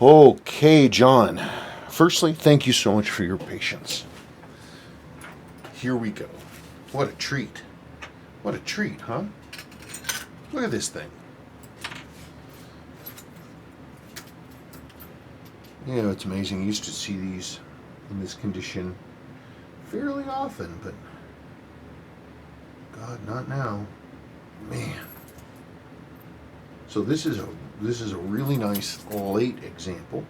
Okay, John. Firstly, thank you so much for your patience. Here we go. What a treat. What a treat, huh? Look at this thing. You know, it's amazing. I used to see these in this condition fairly often, but God, not now. Man. So this is a really nice late example.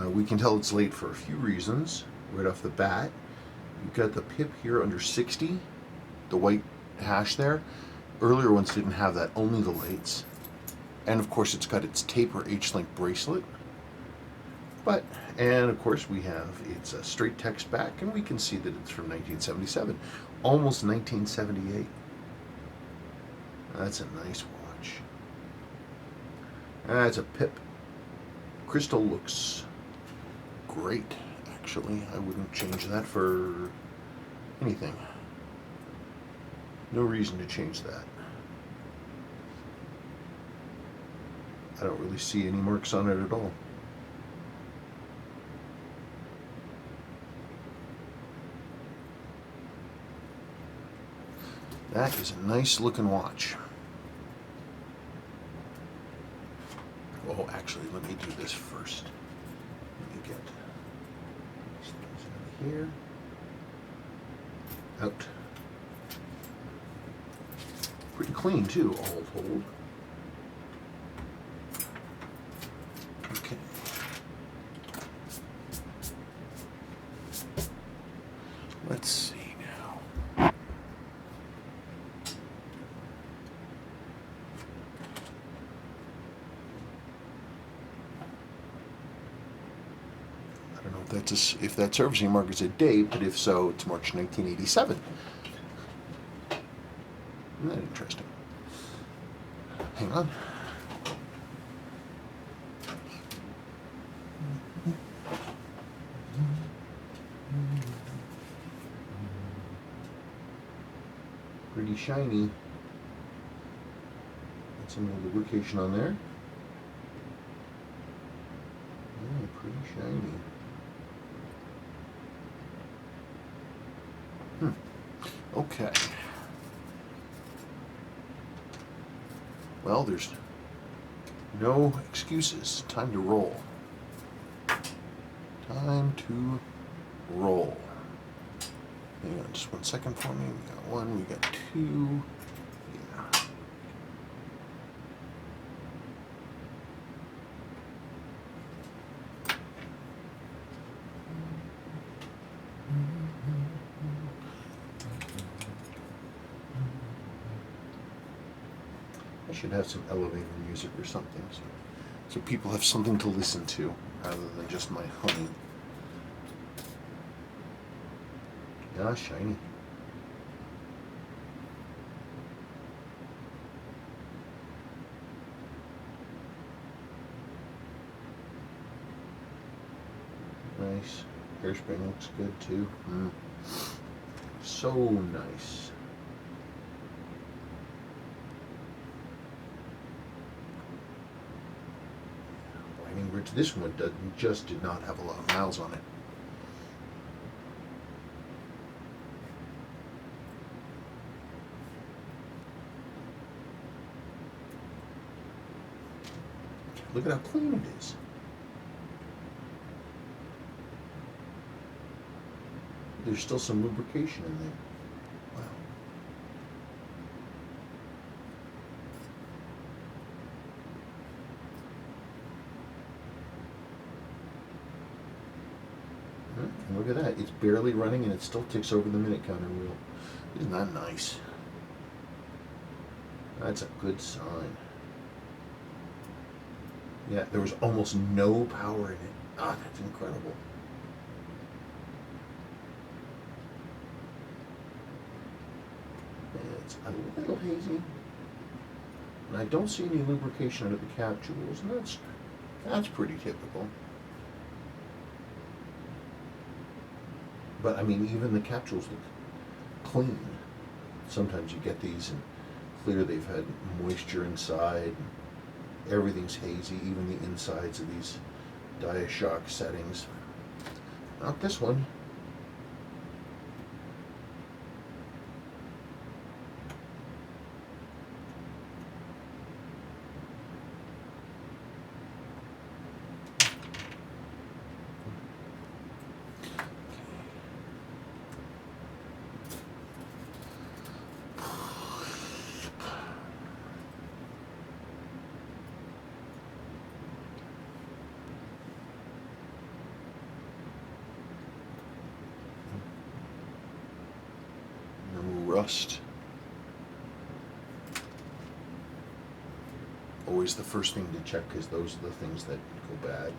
We can tell it's late for a few reasons right off the bat. You've got the pip here under 60, the white hash there. Earlier ones didn't have that, only the lates. And of course it's got its taper H-link bracelet. And of course we have its straight text back, and we can see that it's from 1977, almost 1978. That's a nice watch. That's a pip. Crystal looks great, actually. I wouldn't change that for anything. No reason to change that. I don't really see any marks on it at all. That is a nice looking watch. Oh, actually, let me do this first. Let me get these things out of here. Out. Pretty clean, too, all told. Okay. Let's see now. I don't know if that servicing mark is a date, but if so, it's March 1987. Isn't that interesting? Hang on. Pretty shiny. Got some lubrication on there. Yeah, pretty shiny. Okay. Well, there's no excuses. Time to roll. Time to roll. Hang on just 1 second for me. We got one, we got two. Yeah. I should have some elevator music or something, so people have something to listen to rather than just my humming. Yeah, shiny. Nice. Hairspring looks good too. So nice. Which this one just did not have a lot of miles on it. Look at how clean it is. There's still some lubrication in there. Wow. And look at that. It's barely running and it still ticks over the minute counter wheel. Isn't that nice? That's a good sign. Yeah, there was almost no power in it. Ah, that's incredible. It's a little hazy. And I don't see any lubrication under the capsules, and that's pretty typical. But I mean, even the capsules look clean. Sometimes you get these and clear they've had moisture inside. Everything's hazy, even the insides of these Diashock settings. Not this one. Rust. Always the first thing to check, because those are the things that go bad.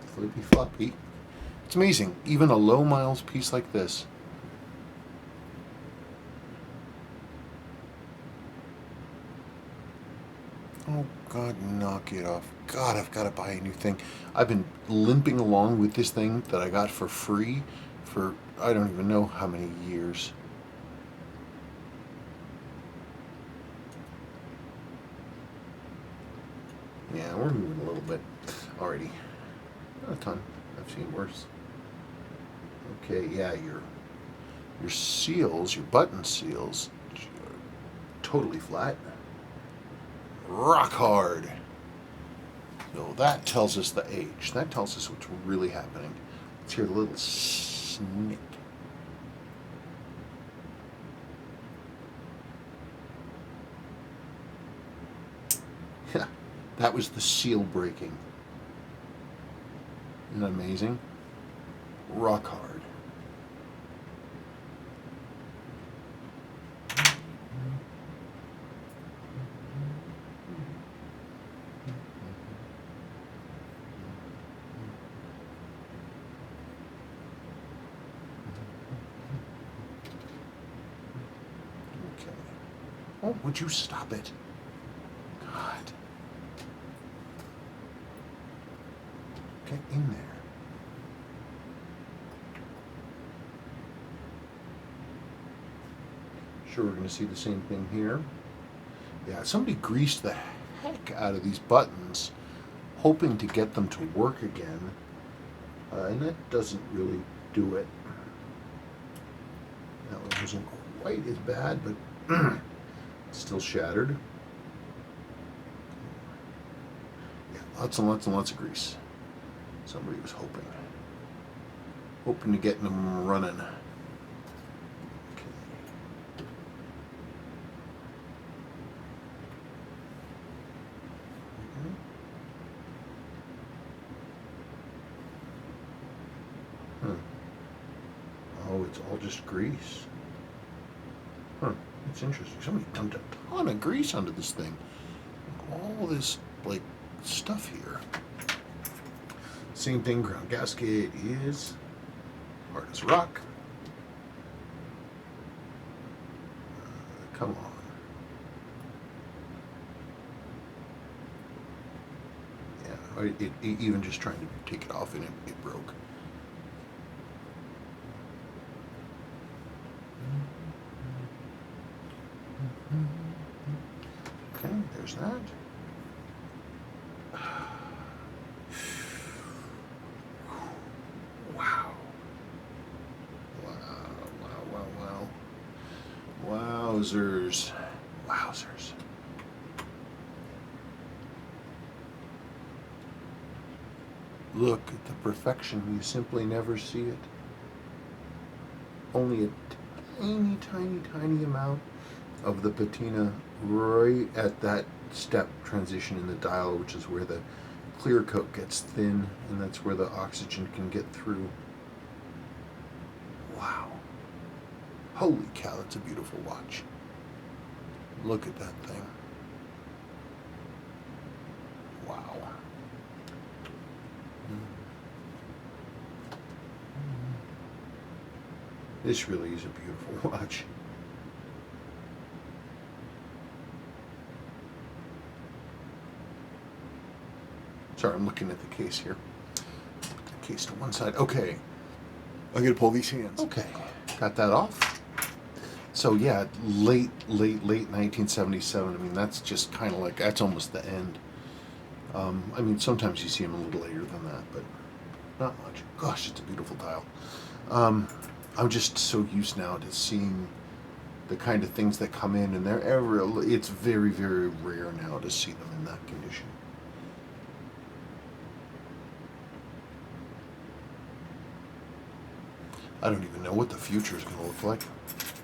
Flippy floppy. It's amazing, even a low miles piece like this. Oh God, knock it off. God, I've got to buy a new thing. I've been limping along with this thing that I got for free for I don't even know how many years. Yeah, we're moving a little bit already. Not a ton. I've seen worse. Okay, yeah, your seals, your button seals, are totally flat. Rock hard. So that tells us the age. That tells us what's really happening. Let's hear the little snip. Yeah, that was the seal breaking. Isn't that amazing? Rock hard. Okay. Oh, would you stop it? God. Get in there. Sure, we're going to see the same thing here. Yeah, somebody greased the heck out of these buttons, hoping to get them to work again, and that doesn't really do it. That one wasn't quite as bad, but it's still shattered. Yeah, lots and lots and lots of grease. Somebody was hoping to get them running. Oh, it's all just grease. Huh, that's interesting. Somebody dumped a ton of grease onto this thing. All this, like, stuff here. Same thing, ground gasket is hard as rock. Come on. Yeah, even just trying to take it off and it broke. Okay, there's that. Wow. Wow. Wowzers. Look at the perfection. You simply never see it. Only a tiny amount of the patina right at that step transition in the dial, which is where the clear coat gets thin, and that's where the oxygen can get through. Wow. Holy cow, that's a beautiful watch. Look at that thing. Wow. This really is a beautiful watch. Sorry, I'm looking at the case here. Put the case to one side. Okay. I'm going to pull these hands. Okay. Got that off. So yeah, late 1977. I mean, that's just kind of like, that's almost the end. I mean, sometimes you see them a little later than that, but not much. Gosh, it's a beautiful dial. I'm just so used now to seeing the kind of things that come in, and it's very, very rare now to see them in that condition. I don't even know what the future is going to look like if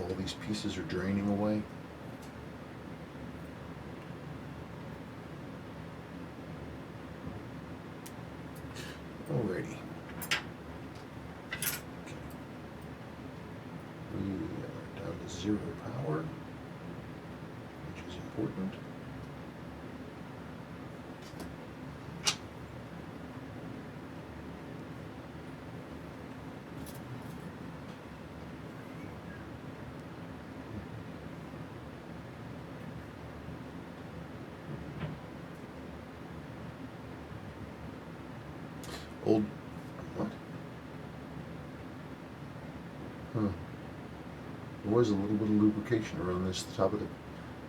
all these pieces are draining away. Alrighty. Okay. We are down to 0 power, which is important. Old, what? Huh. There was a little bit of lubrication around this top of the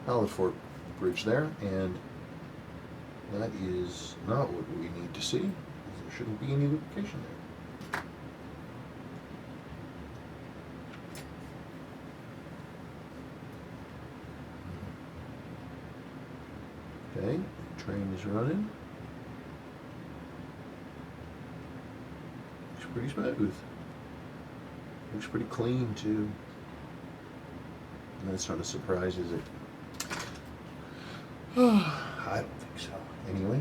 pallet fork bridge there, and that is not what we need to see. There shouldn't be any lubrication there. Okay, train is running. Pretty smooth. Looks pretty clean too. And that's not a surprise, is it? I don't think so. Anyway.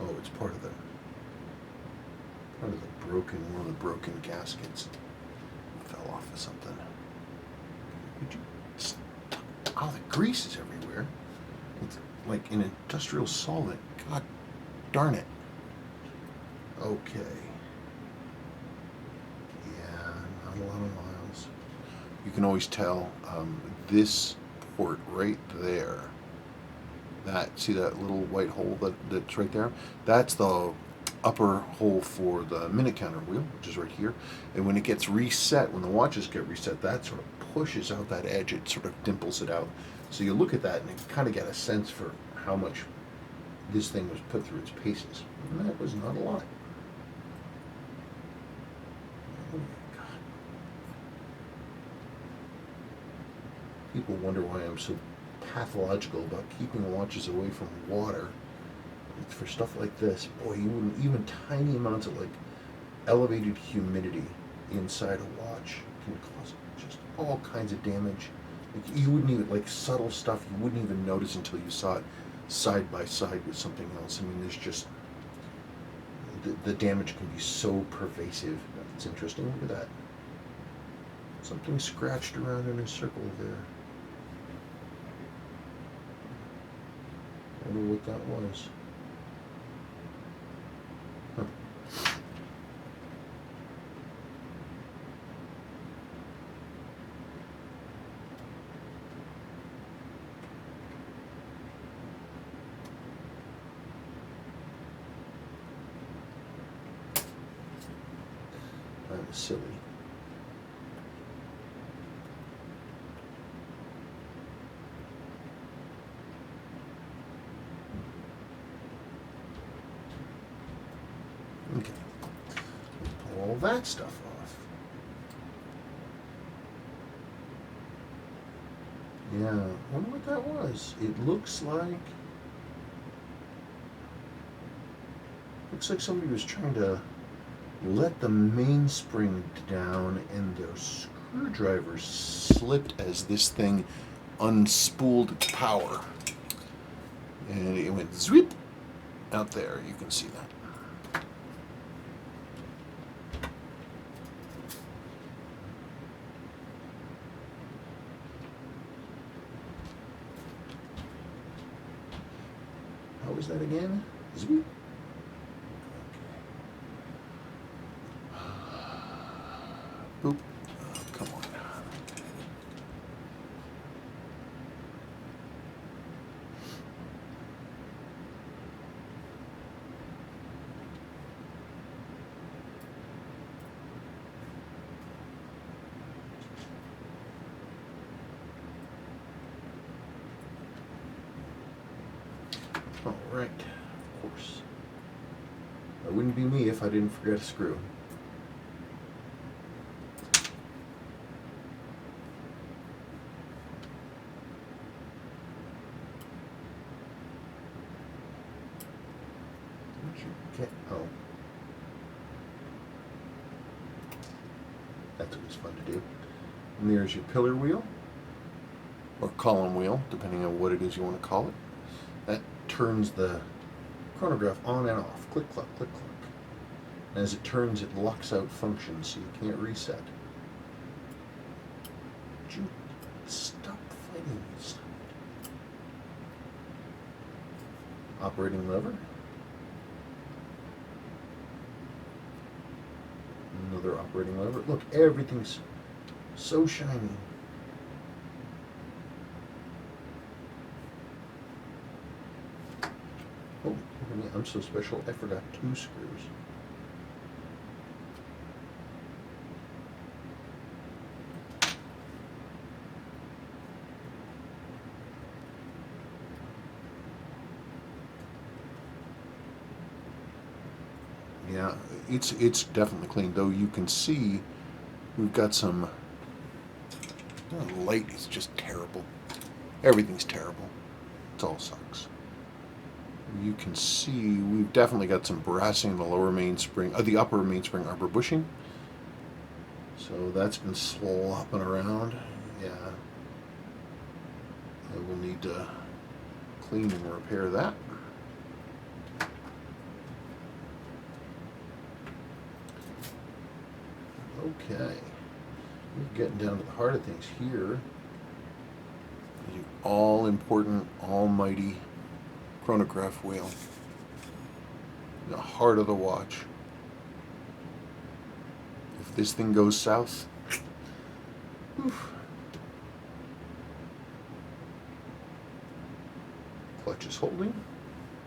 Oh, it's part of the one of the broken gaskets. Fell off of something. Would you? Oh, the grease is everywhere. It's like an industrial solvent. God darn it. Okay. Yeah, not a lot of miles. You can always tell this port right there. See that little white hole that's right there? That's the upper hole for the minute counter wheel, which is right here. And when it gets reset, when the watches get reset, that sort of pushes out that edge. It sort of dimples it out. So you look at that and you kind of get a sense for how much this thing was put through its paces. And that was not a lot. Oh my God. People wonder why I'm so pathological about keeping watches away from water. It's for stuff like this. Boy, even tiny amounts of like elevated humidity inside a watch can cause just all kinds of damage. Like, you wouldn't even, like subtle stuff, you wouldn't even notice until you saw it side by side with something else. I mean, there's just the damage can be so pervasive. It's interesting. Look at that. Something scratched around in a circle there. I wonder what that was. Huh. That was silly. Okay, pull all that stuff off. Yeah, I wonder what that was. It looks like somebody was trying to let the mainspring down, and the screwdriver slipped as this thing unspooled its power. And it went zweep out there. You can see that. How was that again? Zweep. Boop. Oh, come on. All right, of course. That wouldn't be me if I didn't forget a screw. Oh. That's always fun to do. And there's your pillar wheel, or column wheel, depending on what it is you want to call it. That turns the chronograph on and off. Click, clack, click, clack. And as it turns, it locks out functions, so you can't reset. Would you stop fighting me? Stop it. Operating lever. Another operating lever. Look, everything's so shiny. Oh, look at me. I'm so special. I forgot 2 screws. Yeah, it's definitely clean, though you can see we've got some light is just terrible. Everything's terrible. It all sucks. You can see we've definitely got some brassing in the lower mainspring, the upper mainspring arbor bushing. So that's been slopping around. Yeah, I will need to clean and repair that. Okay, we're getting down to the heart of things here. The all-important, almighty chronograph wheel. The heart of the watch. If this thing goes south, oof. Clutch is holding,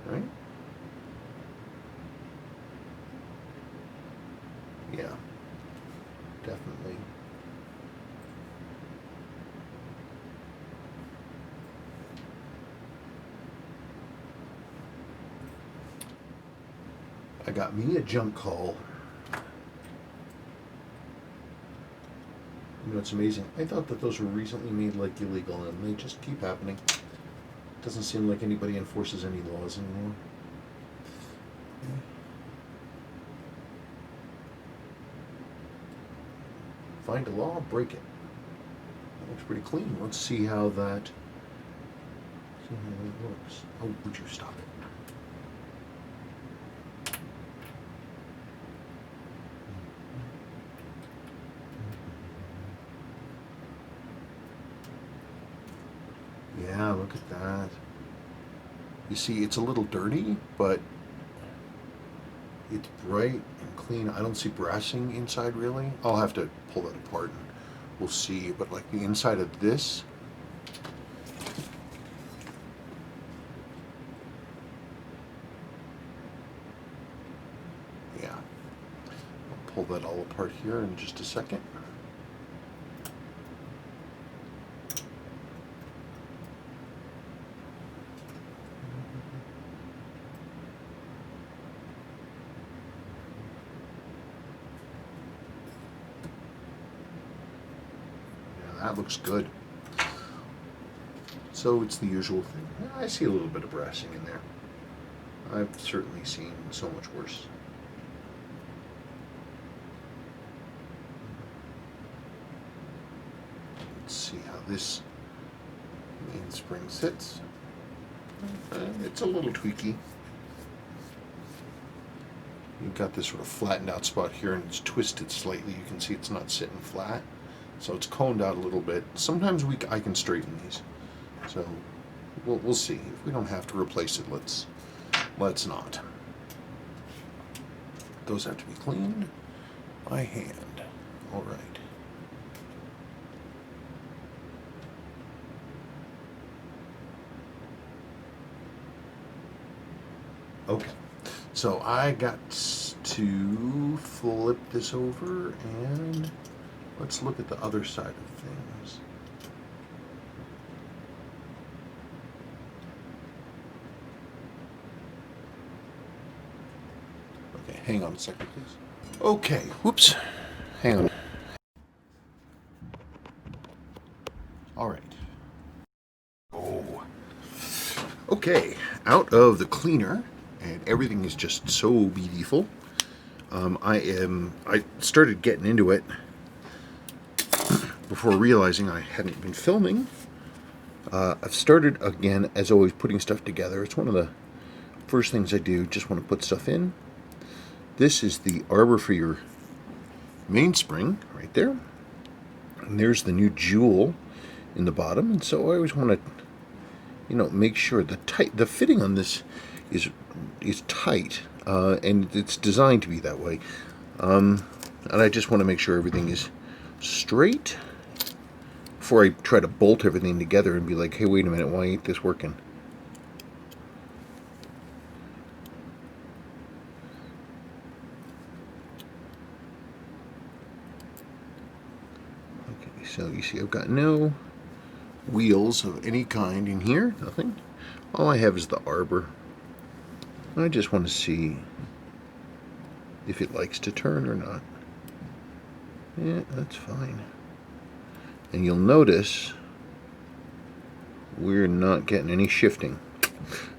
right? Yeah. Definitely. I got me a junk call. You know, it's amazing. I thought that those were recently made like illegal, and they just keep happening. Doesn't seem like anybody enforces any laws anymore. Find a law, break it. That looks pretty clean. Let's see how that works. Oh, would you stop it? Yeah, look at that. You see, it's a little dirty, but it's bright and clean. I don't see brassing inside really. I'll have to pull that apart and we'll see. But like the inside of this, yeah. I'll pull that all apart here in just a second. That looks good. So it's the usual thing. I see a little bit of brassing in there. I've certainly seen so much worse. Let's see how this mainspring sits. It's a little tweaky. You've got this sort of flattened out spot here, and it's twisted slightly. You can see it's not sitting flat, so it's coned out a little bit. Sometimes I can straighten these, so we'll see. If we don't have to replace it, let's not. Those have to be cleaned by hand. All right. Okay, so I got to flip this over and let's look at the other side of things. Okay, hang on a second, please. Okay, whoops, hang on. All right. Oh, okay, out of the cleaner. And everything is just so beautiful. I started getting into it before realizing I hadn't been filming. I've started again, as always, putting stuff together. It's one of the first things I do. Just want to put stuff in. This is the arbor for your mainspring right there, and there's the new jewel in the bottom. And so I always want to, make sure the fitting on this is tight, and it's designed to be that way, and I just want to make sure everything is straight before I try to bolt everything together and be like, hey, wait a minute, why ain't this working? Okay, so you see I've got no wheels of any kind in here, nothing. All I have is the arbor. I just want to see if it likes to turn or not. Yeah, that's fine. And you'll notice we're not getting any shifting.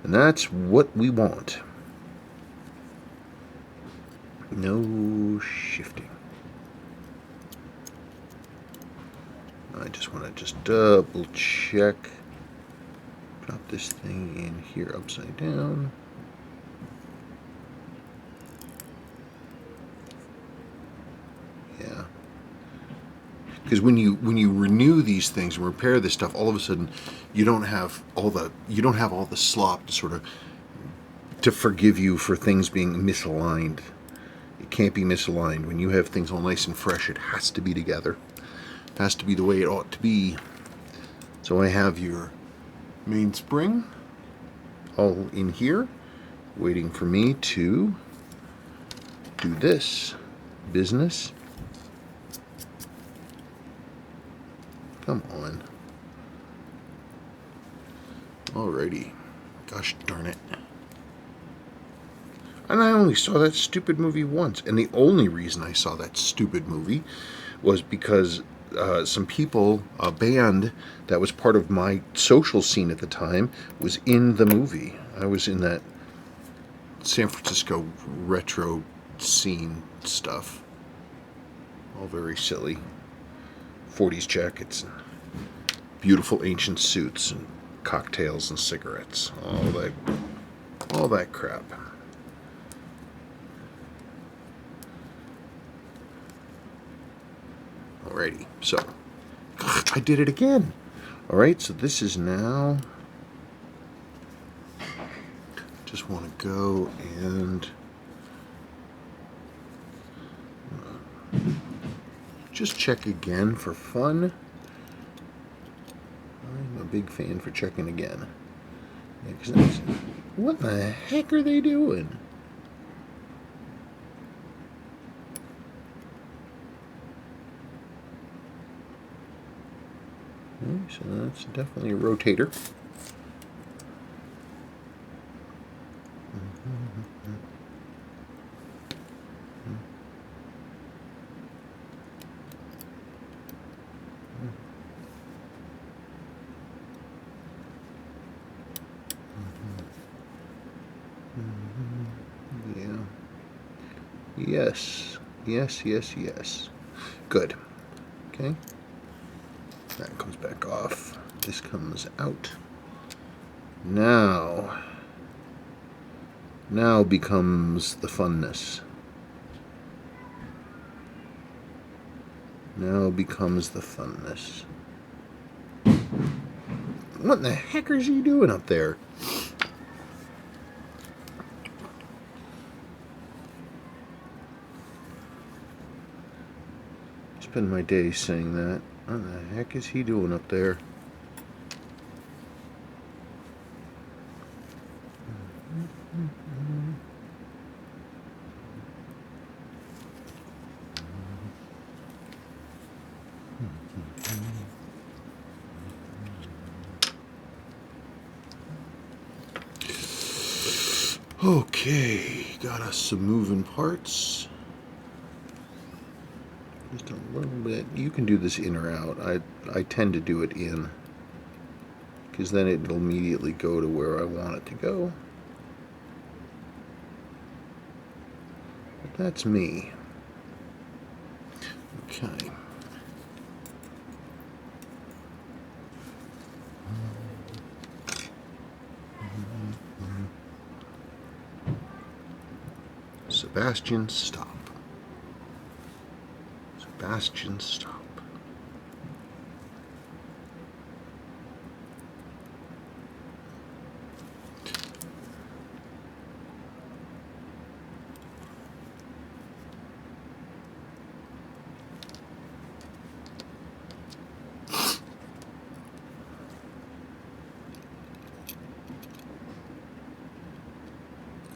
And that's what we want. No shifting. I just want to double check. Drop this thing in here upside down. Yeah, because when you renew these things and repair this stuff, all of a sudden you don't have all the slop to sort of to forgive you for things being misaligned. It can't be misaligned. When you have things all nice and fresh, it has to be together. It has to be the way it ought to be. So I have your mainspring all in here, waiting for me to do this business. Come on. Alrighty. Gosh darn it. And I only saw that stupid movie once. And the only reason I saw that stupid movie was because some people, a band that was part of my social scene at the time, was in the movie. I was in that San Francisco retro scene stuff. All very silly. 40s jackets, and beautiful ancient suits, and cocktails and cigarettes. All that crap. Alrighty, so I did it again. Alright, so this is now. Just want to go and just check again for fun. I'm a big fan for checking again. Yeah, what the heck are they doing? Okay, so that's definitely a rotator. Yeah. Yes. Yes, yes, yes. Good. Okay. That comes back off. This comes out. Now becomes the funness. Now becomes the funness. What in the heck is he doing up there? Spend my day saying that. What the heck is he doing up there? Okay, got us some moving parts. Just a little bit. You can do this in or out. I tend to do it in, because then it'll immediately go to where I want it to go. But that's me. Okay. Sebastian, stop. Sebastian, stop.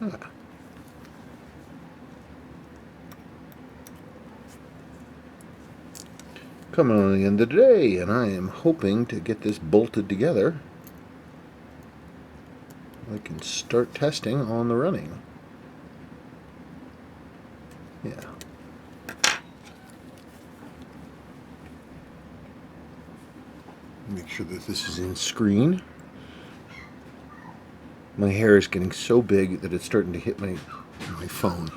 Ah. Coming on the end of the day, and I am hoping to get this bolted together. I can start testing on the running. Yeah. Make sure that this is in screen. My hair is getting so big that it's starting to hit my phone.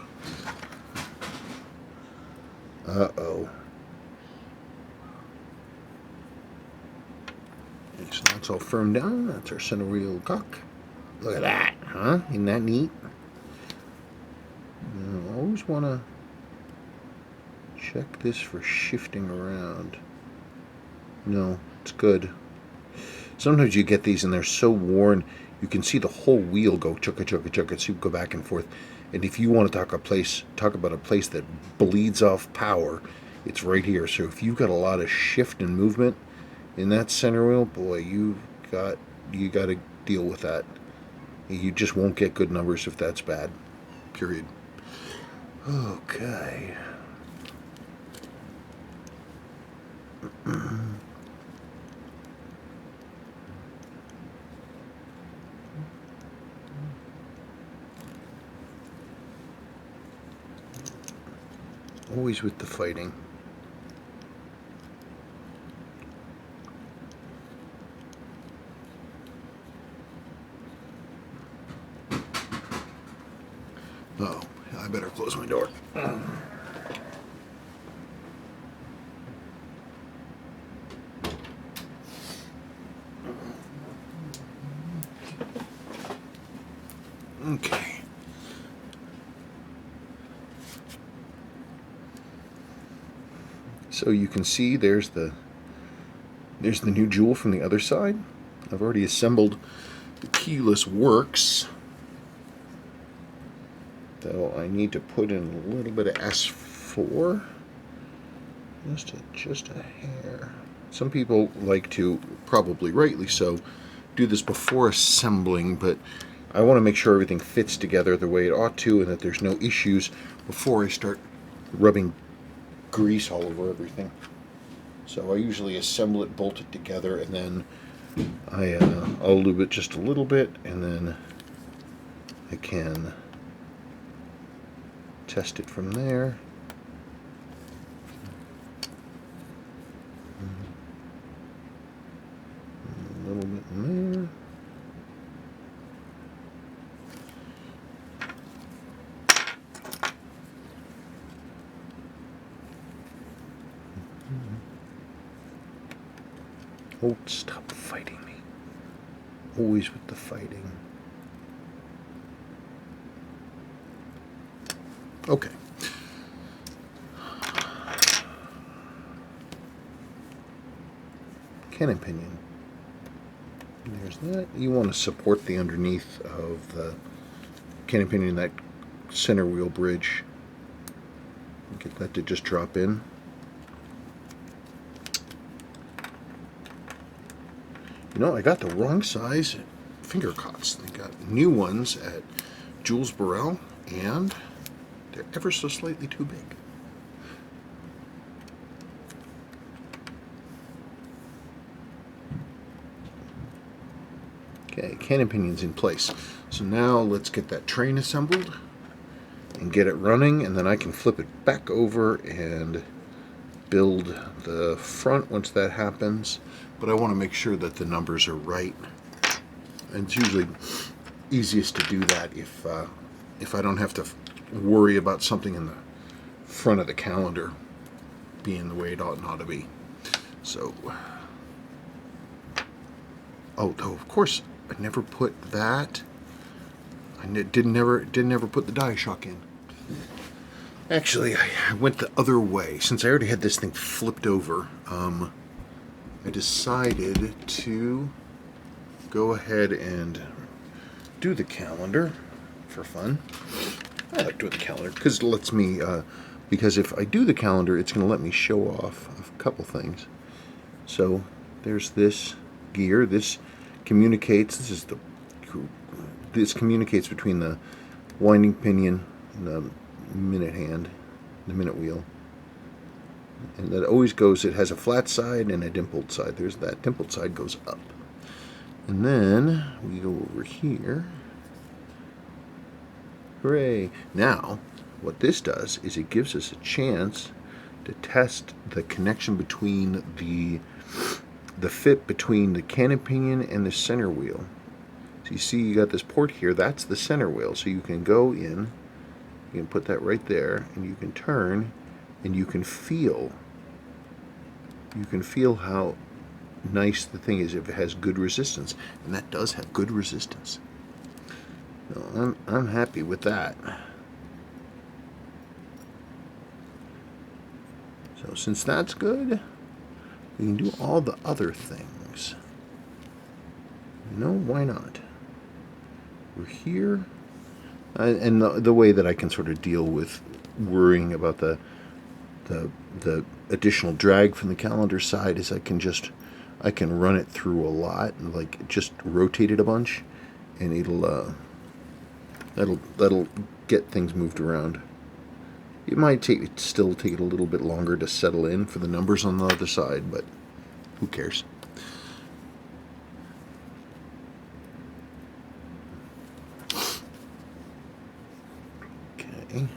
Uh-oh. So that's all firmed down. That's our center wheel cock. Look at that, huh? Isn't that neat? I always want to check this for shifting around. No, it's good. Sometimes you get these and they're so worn, you can see the whole wheel go chugga chugga chugga, so you go back and forth. And if you want to talk about a place that bleeds off power, it's right here. So if you've got a lot of shift and movement in that center wheel, boy, you got to deal with that. You just won't get good numbers if that's bad. Period. Okay. Always with the fighting. Oh, I better close my door. Okay. So you can see there's the new jewel from the other side. I've already assembled the keyless works. Though I need to put in a little bit of S4, just a hair. Some people like to, probably rightly so, do this before assembling, but I want to make sure everything fits together the way it ought to and that there's no issues before I start rubbing grease all over everything. So I usually assemble it, bolt it together, and then I'll lube it just a little bit, and then I can test it from there. A little bit in there. Oh, stop fighting me. Always with the fighting. Okay. Cannon pinion. There's that. You want to support the underneath of the cannon pinion, that center wheel bridge. Get that to just drop in. You know, I got the wrong size finger cots. They got new ones at Jules Burrell, and they're ever so slightly too big. Okay, cannon pinion's in place. So now let's get that train assembled and get it running, and then I can flip it back over and build the front once that happens. But I want to make sure that the numbers are right. And it's usually easiest to do that if I don't have to worry about something in the front of the calendar being the way it ought not to be. So, oh, of course, I never put that. I didn't never put the die shock in. Actually, I went the other way. Since I already had this thing flipped over, I decided to go ahead and do the calendar for fun. I like doing the calendar because it lets me, because if I do the calendar, it's going to let me show off a couple things. So there's this gear. This communicates. This communicates between the winding pinion and the minute hand, the minute wheel. And that always goes, it has a flat side and a dimpled side. There's that dimpled side goes up. And then we go over here. Hooray. Now, what this does is it gives us a chance to test the connection between the fit between the cannon pinion and the center wheel. So you see you got this port here, that's the center wheel. So you can go in, you can put that right there, and you can turn, and you can feel how nice the thing is if it has good resistance. And that does have good resistance. So I'm happy with that. So since that's good, we can do all the other things. You know, why not? We're here. And the way that I can sort of deal with worrying about the additional drag from the calendar side is I can run it through a lot and like just rotate it a bunch, and that'll get things moved around. It might still take it a little bit longer to settle in for the numbers on the other side, but who cares? Okay.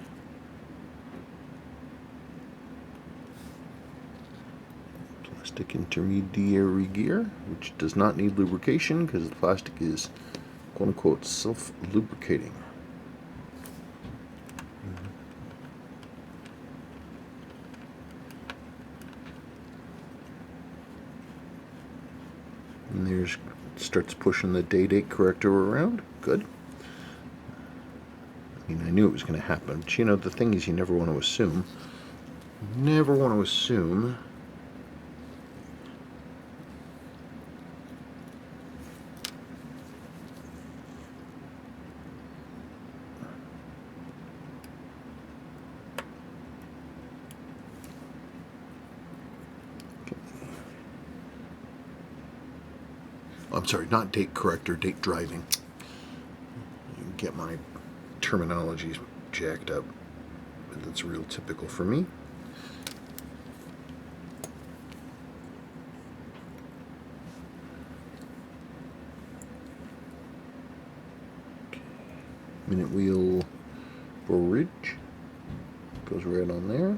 Plastic intermediary gear, which does not need lubrication because the plastic is quote-unquote self-lubricating. And there's, starts pushing the date corrector around. Good. I mean, I knew it was going to happen, but you know, the thing is, you never want to assume. Never want to assume. I'm sorry, not date corrector, date driving. Get my terminology jacked up, but that's real typical for me. Okay. Minute wheel bridge goes right on there.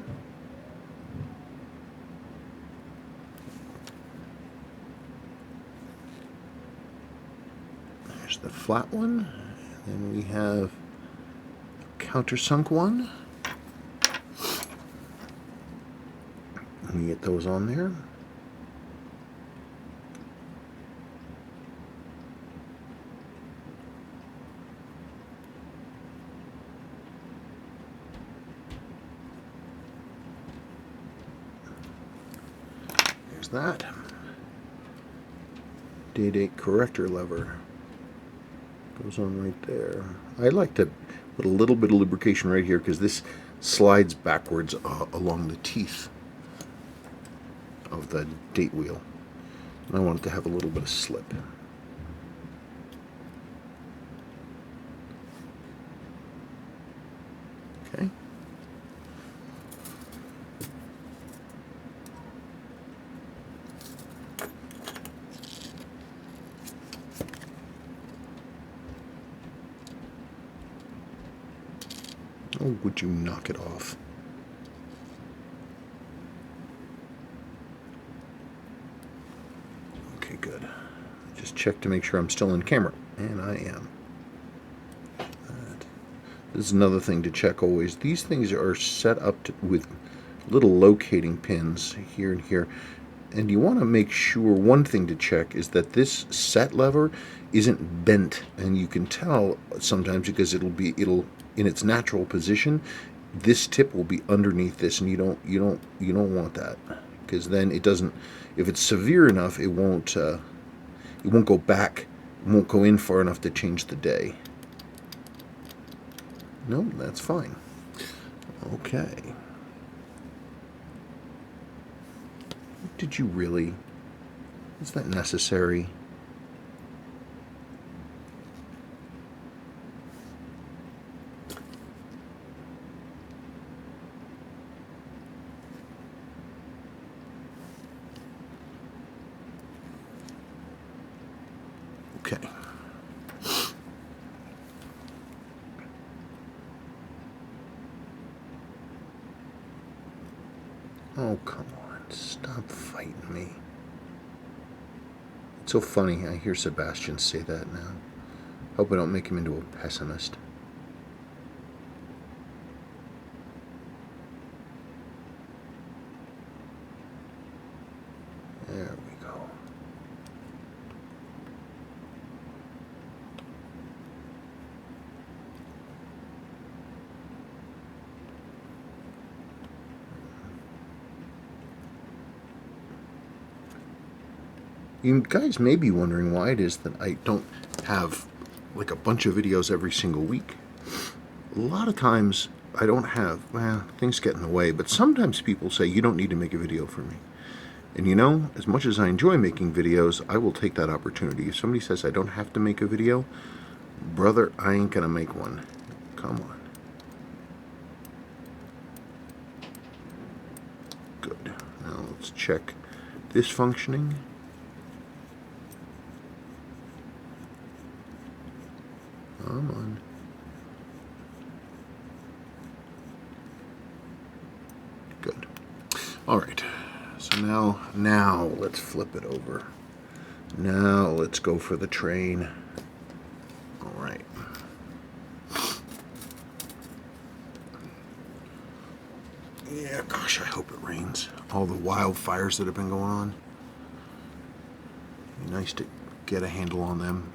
There's the flat one. And then we have countersunk one. And we get those on there. There's that. Date corrector lever. Goes on right there. I like to put a little bit of lubrication right here because this slides backwards along the teeth of the date wheel. And I want it to have a little bit of slip. Okay. Oh, would you knock it off? Okay, good. Just check to make sure I'm still in camera, and I am. This is another thing to check always. These things are set up with little locating pins here and here. And you want to make sure, one thing to check is that this set lever isn't bent, and you can tell sometimes because it'll in its natural position, this tip will be underneath this, and you don't want that, because then it doesn't, if it's severe enough, it won't go back, it won't go in far enough to change the day. No, that's fine. Okay. Did you really? Is that necessary? Okay. Oh, come on. Stop fighting me. It's so funny. I hear Sebastian say that now. Hope I don't make him into a pessimist. There we go. You guys may be wondering why it is that I don't have like a bunch of videos every single week. A lot of times I don't have, well, things get in the way, but sometimes people say you don't need to make a video for me. And you know, as much as I enjoy making videos, I will take that opportunity. If somebody says I don't have to make a video, brother, I ain't gonna make one. Come on. Good. Now let's check this functioning. Come on. Good. All right. So now let's flip it over. Now let's go for the train. All right. Yeah, gosh, I hope it rains. All the wildfires that have been going on. Be nice to get a handle on them.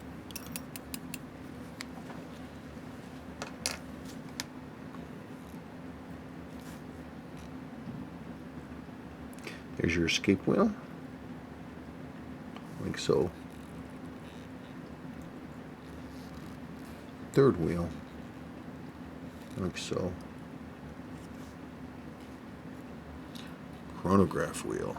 There's your escape wheel, like so. Third wheel, like so. Chronograph wheel.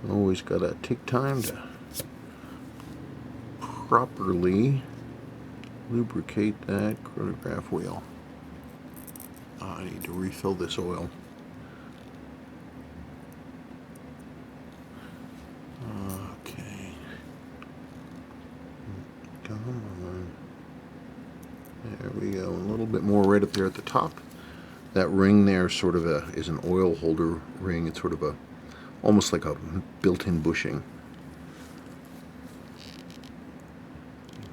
Always gotta take time to properly lubricate that chronograph wheel. I need to refill this oil. Okay. Come on. There we go. A little bit more right up there at the top. That ring there sort of is an oil holder ring. It's sort of almost like a built-in bushing.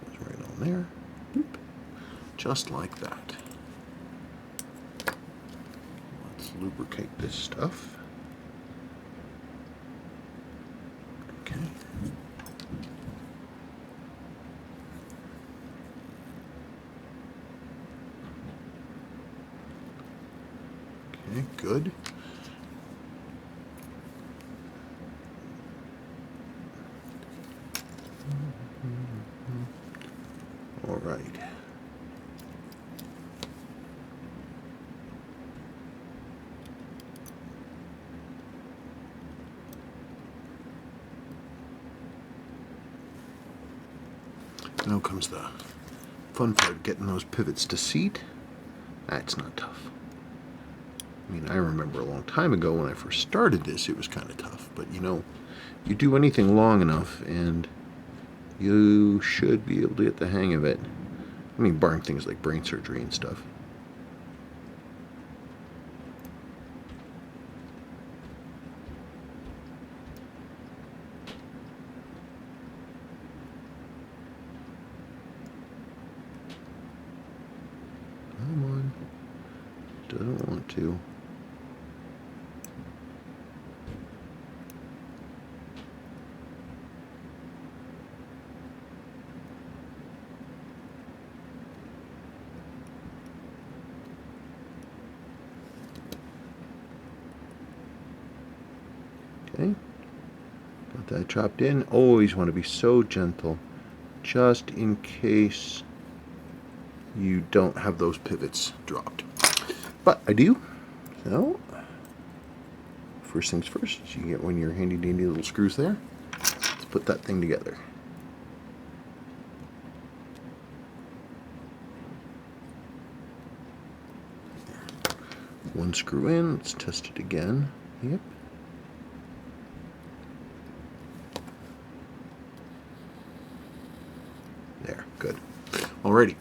Goes right on there. Oop. Just like that. Lubricate this stuff. Okay. Okay, good. All right. Now comes the fun part, getting those pivots to seat. That's not tough. I mean, I remember a long time ago when I first started this, it was kind of tough. But you know, you do anything long enough and you should be able to get the hang of it. I mean, barring things like brain surgery and stuff. Come on. Doesn't want to. Okay, got that chopped in. Always want to be so gentle, just in case you don't have those pivots dropped. But I do. So, first things first, you get one of your handy dandy little screws there. Let's put that thing together. One screw in, let's test it again. Yep. There, good. Alrighty.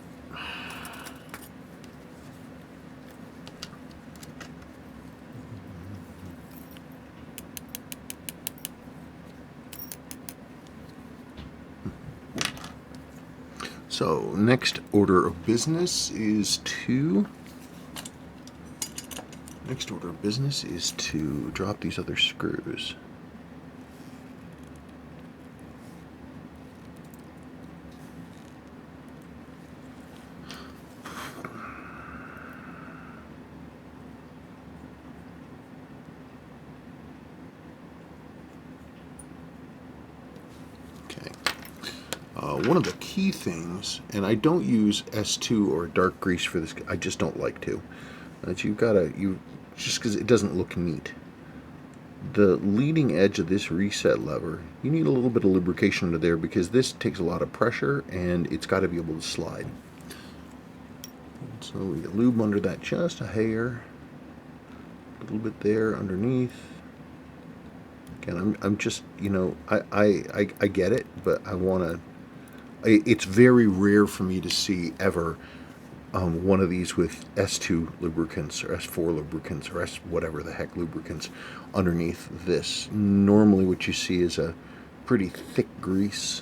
So, next order of business is to drop these other screws. One of the key things, and I don't use S2 or dark grease for this, I just don't like to. You've got to, just because it doesn't look neat. The leading edge of this reset lever, you need a little bit of lubrication under there because this takes a lot of pressure and it's got to be able to slide. So we get lube under that just a hair, a little bit there underneath. Again, I'm just, you know, I get it, but I want to. It's very rare for me to see ever one of these with S2 lubricants or S4 lubricants or S whatever the heck lubricants underneath this. Normally what you see is a pretty thick grease.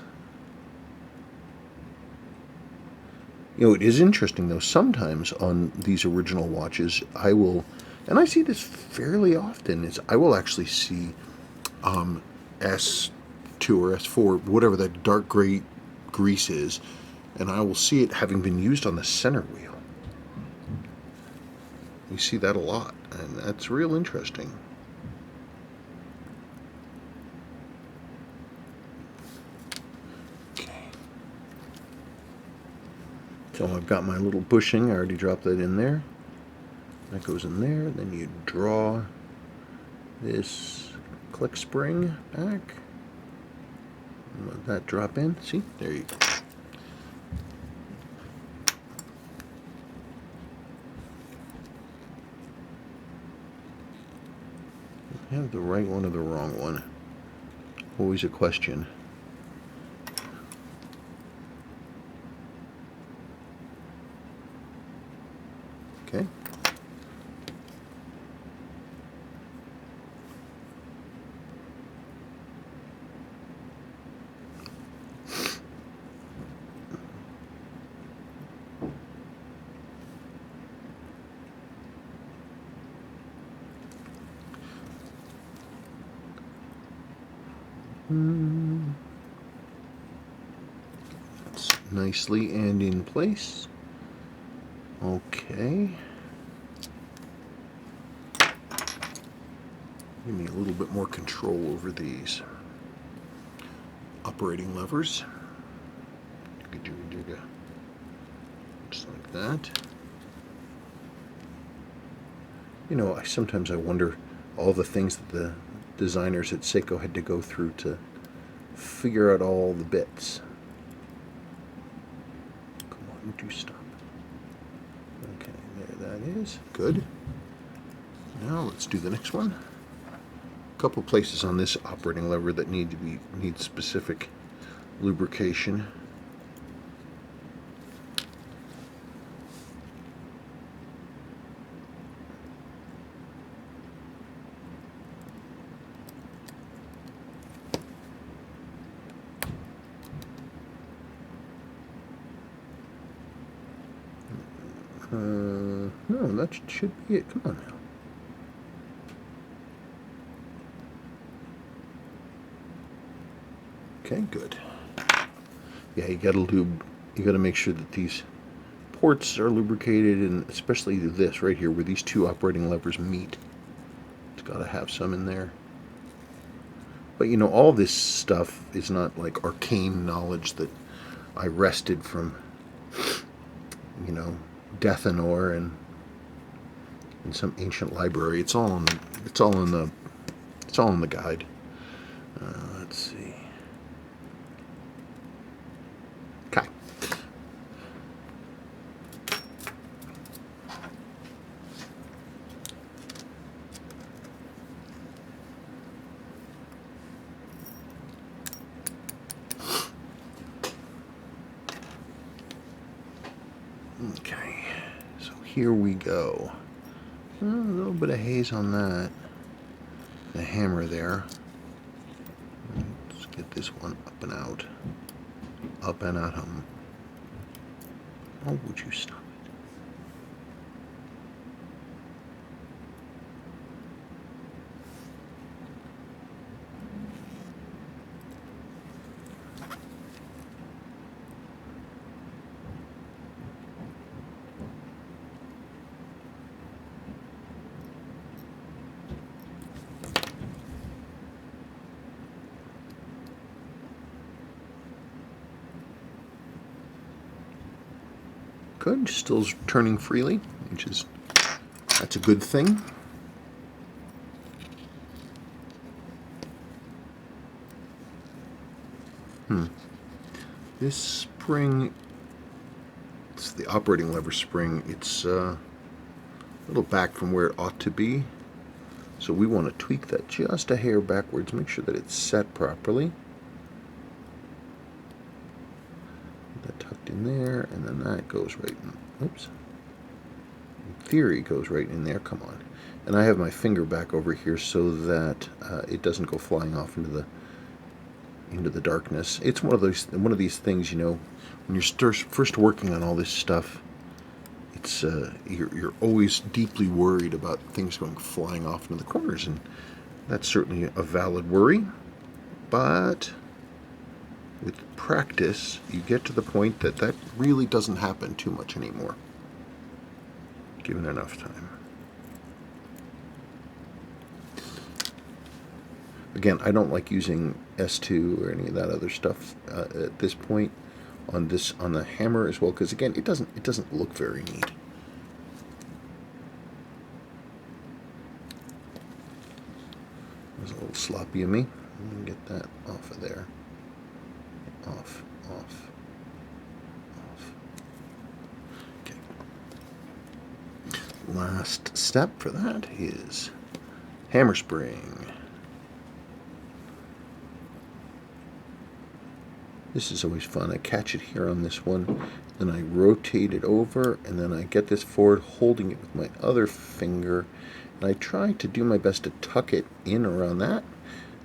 You know, it is interesting though, sometimes on these original watches I will, and I see this fairly often, is I will actually see S2 or S4, whatever that dark gray grease is, and I will see it having been used on the center wheel. You see that a lot, and that's real interesting. Okay. So I've got my little bushing, I already dropped that in there. That goes in there, then you draw this click spring back. Let that drop in. See? There you go. Have the right one or the wrong one? Always a question. Okay. That's nicely and in place. Okay. Give me a little bit more control over these operating levers. Just like that. You know, sometimes I wonder all the things that the designers at Seiko had to go through to figure out all the bits. Come on, do stop. Okay, there that is. Good. Now let's do the next one. A couple places on this operating lever that need specific lubrication. No, that should be it. Come on now. Okay, good. Yeah, you gotta make sure that these ports are lubricated, and especially this right here where these two operating levers meet. It's gotta have some in there. But you know, all this stuff is not like arcane knowledge that I wrested from, you know, Death and Ore and in some ancient library. It's all in the guide. Let's see. Okay. Okay. So here we go. A little bit of haze on that. The hammer there. Let's get this one up and out. Up and out. Oh, would you stop it? Good, still turning freely, that's a good thing. This spring, it's the operating lever spring. It's a little back from where it ought to be, so we want to tweak that just a hair backwards, make sure that it's set properly. That tucked in there, and then that goes right in. Oops. In theory, goes right in there. Come on. And I have my finger back over here so that it doesn't go flying off into the darkness. It's one of these things, you know, when you're first working on all this stuff, it's you're always deeply worried about things going flying off into the corners, and that's certainly a valid worry. But with practice, you get to the point that really doesn't happen too much anymore, given enough time. Again, I don't like using S2 or any of that other stuff at this point on the hammer as well, because again, it doesn't look very neat. It was a little sloppy of me. Let me get that off of there. Off. Okay. Last step for that is hammer spring. This is always fun. I catch it here on this one, then I rotate it over, and then I get this forward, holding it with my other finger, and I try to do my best to tuck it in around that.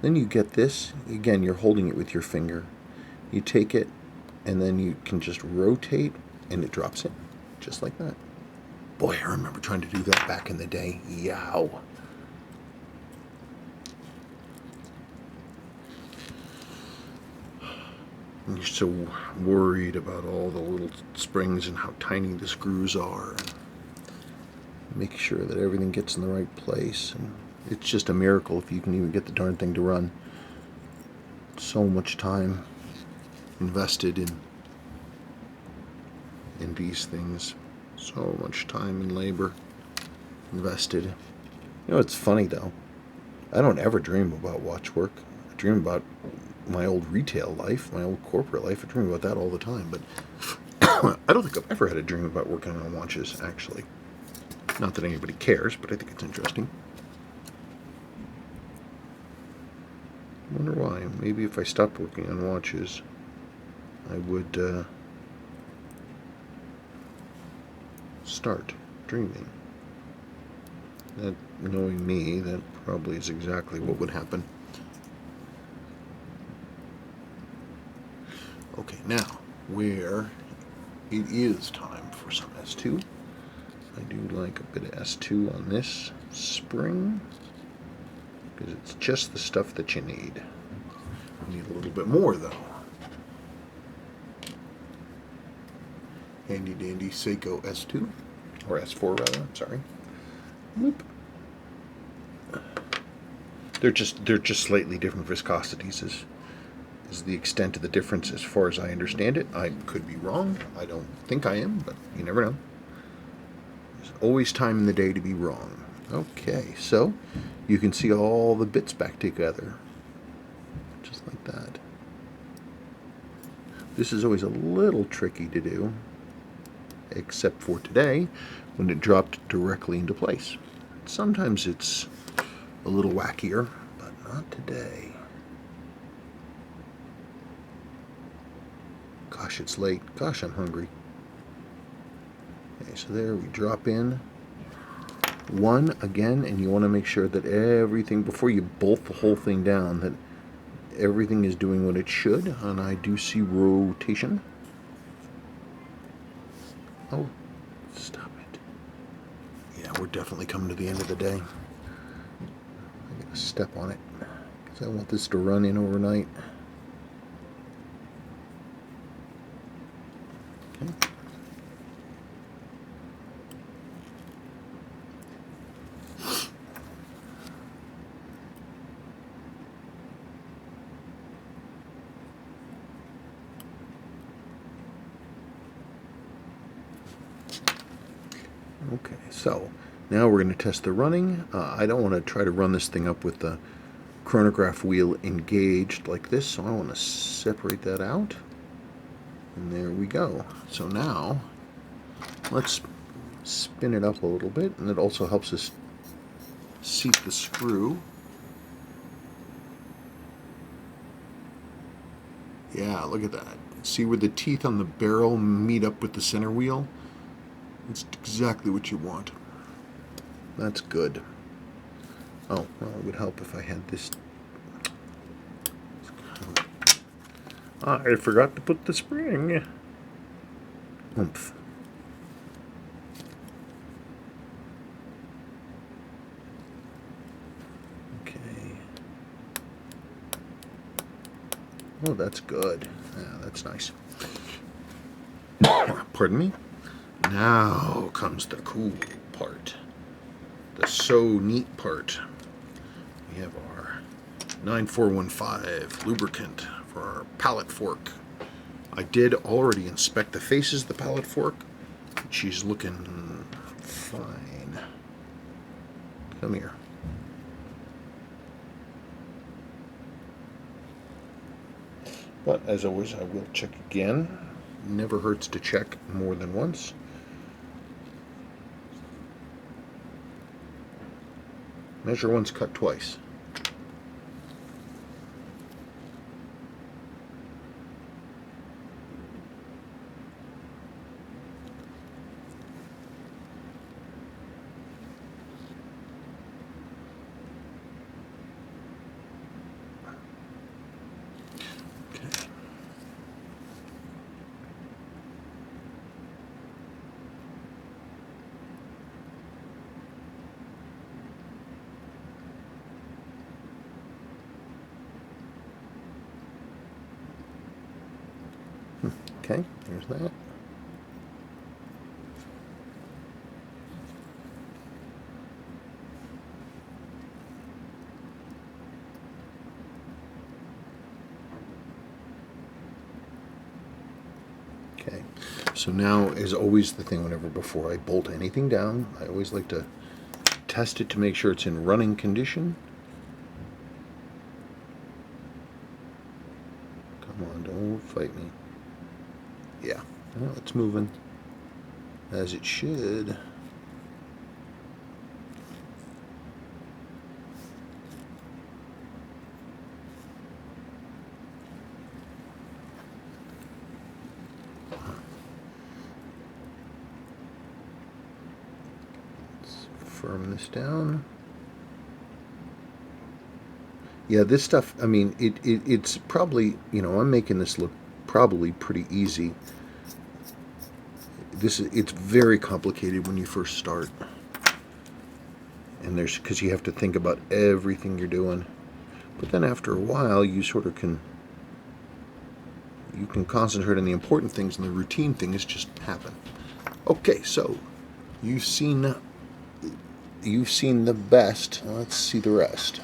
Then you get this, again, you're holding it with your finger. You take it, and then you can just rotate, and it drops in, just like that. Boy, I remember trying to do that back in the day. Yow. And you're so worried about all the little springs and how tiny the screws are. And make sure that everything gets in the right place. And It's just a miracle if you can even get the darn thing to run. So much time invested in these things. So much time and labor invested. You know, it's funny though. I don't ever dream about watch work. I dream about my old retail life, my old corporate life. I dream about that all the time, but I don't think I've ever had a dream about working on watches, actually. Not that anybody cares, but I think it's interesting. I wonder why. Maybe if I stopped working on watches, I would start dreaming. That, knowing me, that probably is exactly what would happen. Okay, now, where it is time for some S2. I do like a bit of S2 on this spring, because it's just the stuff that you need. You need a little bit more, though. Handy dandy Seiko S2, or S4 rather, I'm sorry. Whoop. They're just slightly different viscosities is the extent of the difference as far as I understand it. I could be wrong. I don't think I am, but you never know. There's always time in the day to be wrong. Okay, so you can see all the bits back together. Just like that. This is always a little tricky to do, except for today, when it dropped directly into place. Sometimes it's a little wackier, but not today. Gosh, it's late. Gosh, I'm hungry. Okay, so there we drop in one again, and you want to make sure that everything, before you bolt the whole thing down, that everything is doing what it should. And I do see rotation. Oh, stop it. Yeah, we're definitely coming to the end of the day. I'm going to step on it, because I want this to run in overnight. Okay. Okay, so now we're going to test the running. I don't want to try to run this thing up with the chronograph wheel engaged like this, so I want to separate that out. And there we go. So now let's spin it up a little bit, and it also helps us seat the screw. Yeah, look at that. See where the teeth on the barrel meet up with the center wheel? It's exactly what you want. That's good. Oh, well, it would help if I had this. I forgot to put the spring. Oomph. Okay. Oh, that's good. Yeah, that's nice. Pardon me. Now comes the cool part. The so neat part. We have our 9415 lubricant for our pallet fork. I did already inspect the faces of the pallet fork. She's looking fine. Come here. But as always, I will check again. Never hurts to check more than once. Measure once, cut twice. Okay, there's that. So now is always the thing whenever before I bolt anything down, I always like to test it to make sure it's in running condition. Come on, don't fight me. Yeah, well, it's moving as it should. Firm this down. Yeah, this stuff, I mean, it's probably, you know, I'm making this look probably pretty easy. It's very complicated when you first start. And because you have to think about everything you're doing. But then after a while, you sort of can concentrate on the important things, and the routine things just happen. Okay, so you've seen the best. Let's see the rest.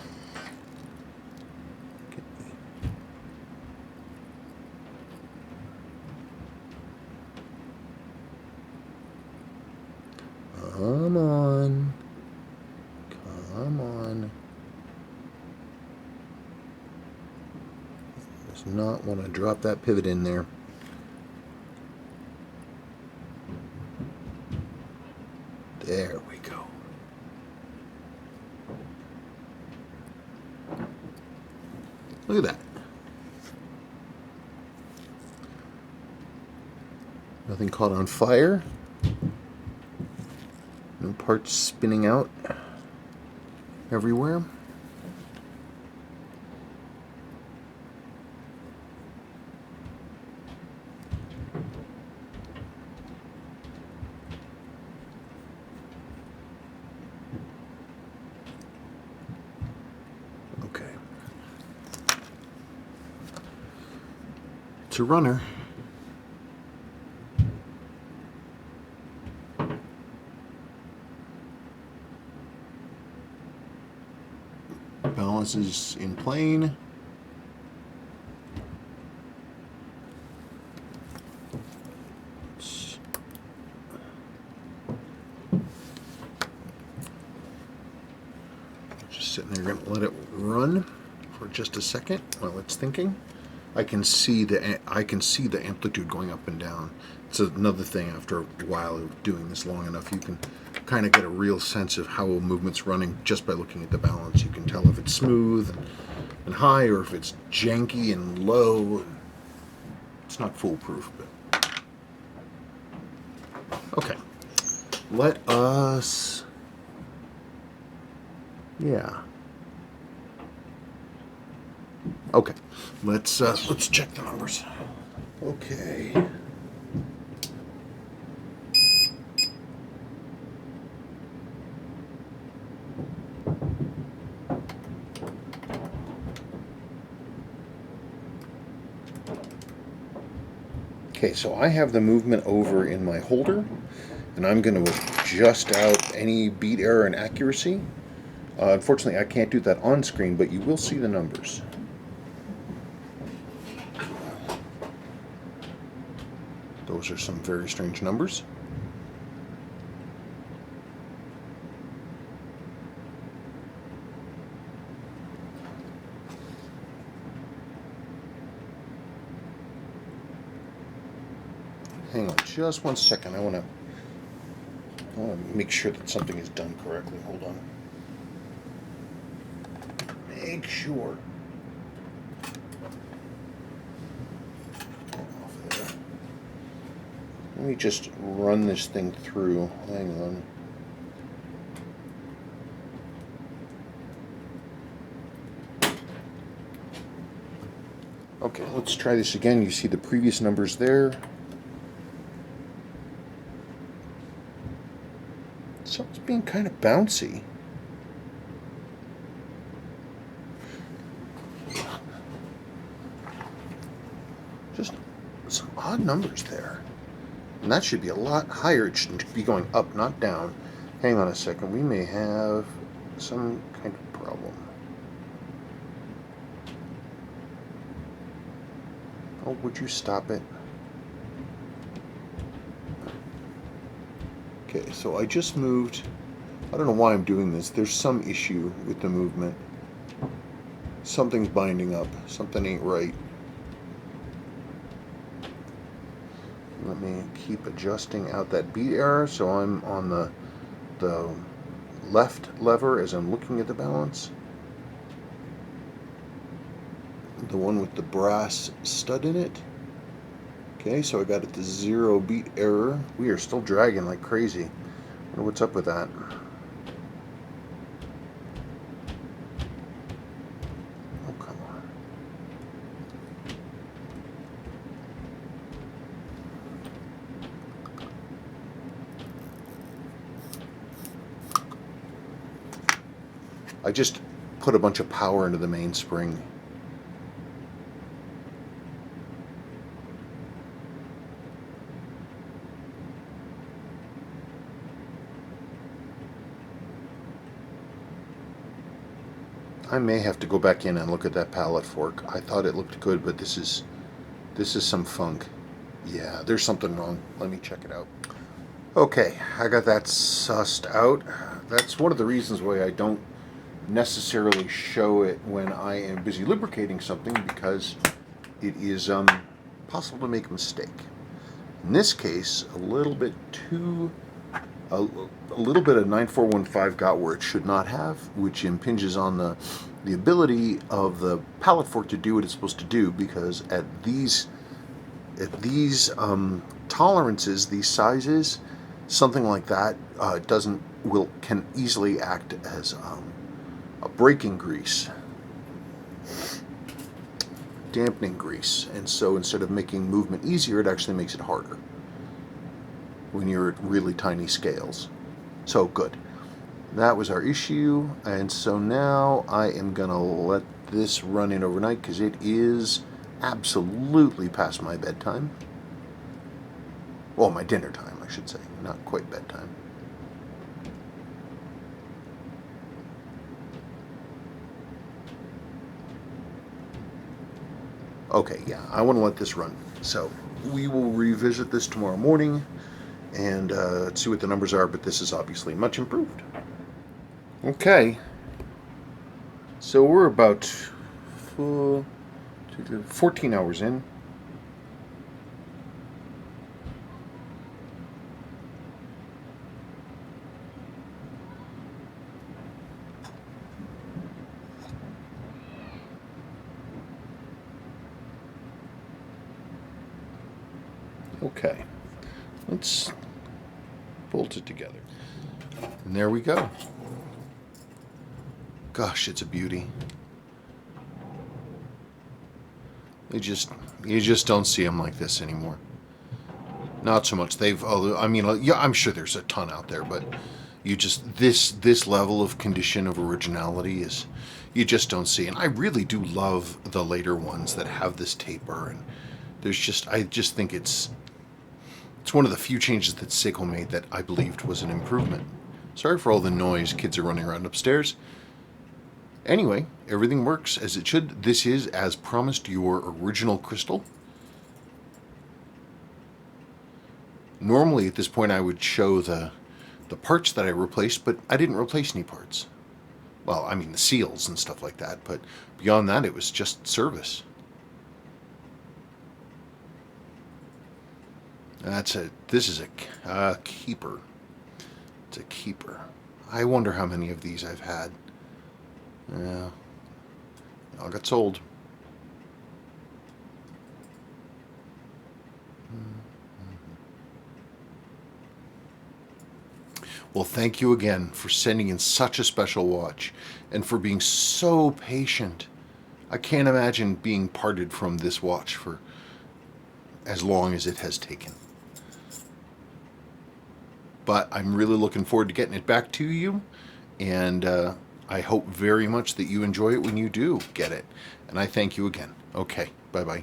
Come on. Come on. Does not want to drop that pivot in there. There we go. Look at that. Nothing caught on fire. No parts spinning out everywhere. Okay. It's a runner. Balance is in plane. Just sitting there, going to let it run for just a second while it's thinking. I can see the amplitude going up and down. It's another thing. After a while of doing this long enough, you can kind of get a real sense of how a movement's running just by looking at the balance. You can tell if it's smooth and high, or if it's janky and low. It's not foolproof, but okay. Let us, yeah. Okay, let's check the numbers. Okay. Okay, so I have the movement over in my holder, and I'm going to adjust out any beat error and accuracy. Unfortunately, I can't do that on screen, but you will see the numbers. Those are some very strange numbers. Hang on just one second. I want to make sure that something is done correctly. Hold on. Make sure. Let me just run this thing through. Hang on. Okay, let's try this again. You see the previous numbers there. So it's being kind of bouncy. Just some odd numbers there. And that should be a lot higher. It should be going up, not down. Hang on a second. We may have some kind of problem. Oh, would you stop it? Okay, so I just moved. I don't know why I'm doing this. There's some issue with the movement. Something's binding up. Something ain't right. Let me keep adjusting out that bead error so I'm on the left lever as I'm looking at the balance. The one with the brass stud in it. Okay, so I got it to 0 beat error. We are still dragging like crazy. I wonder what's up with that. Oh, come on. I just put a bunch of power into the mainspring. I may have to go back in and look at that pallet fork. I thought it looked good, but this is some funk. Yeah, there's something wrong. Let me check it out. Okay, I got that sussed out. That's one of the reasons why I don't necessarily show it when I am busy lubricating something, because it is possible to make a mistake. In this case, a little bit of 9415 got where it should not have, which impinges on the ability of the pallet fork to do what it's supposed to do, because at these tolerances, these sizes, something like that can easily act as a braking grease, dampening grease, and so instead of making movement easier, it actually makes it harder when you're at really tiny scales. So good. That was our issue, and so now I am gonna let this run in overnight because it is absolutely past my bedtime. Well, my dinner time, I should say, not quite bedtime. Okay, yeah, I want to let this run. So we will revisit this tomorrow morning and see what the numbers are, but this is obviously much improved. Okay, so we're about 14 hours in. Okay, let's bolt it together. And there we go. Gosh, it's a beauty. You just don't see them like this anymore. Not so much. I mean, yeah, I'm sure there's a ton out there, but this level of condition of originality you just don't see. And I really do love the later ones that have this taper, and I just think it's one of the few changes that Seiko made that I believed was an improvement. Sorry for all the noise. Kids are running around upstairs. Anyway, everything works as it should. This is, as promised, your original crystal. Normally at this point I would show the parts that I replaced, but I didn't replace any parts. Well, I mean the seals and stuff like that, but beyond that it was just service. This is a keeper. It's a keeper. I wonder how many of these I've had. Yeah, all got sold. Well, thank you again for sending in such a special watch and for being so patient. I can't imagine being parted from this watch for as long as it has taken. But I'm really looking forward to getting it back to you, and I hope very much that you enjoy it when you do get it. And I thank you again. Okay, bye-bye.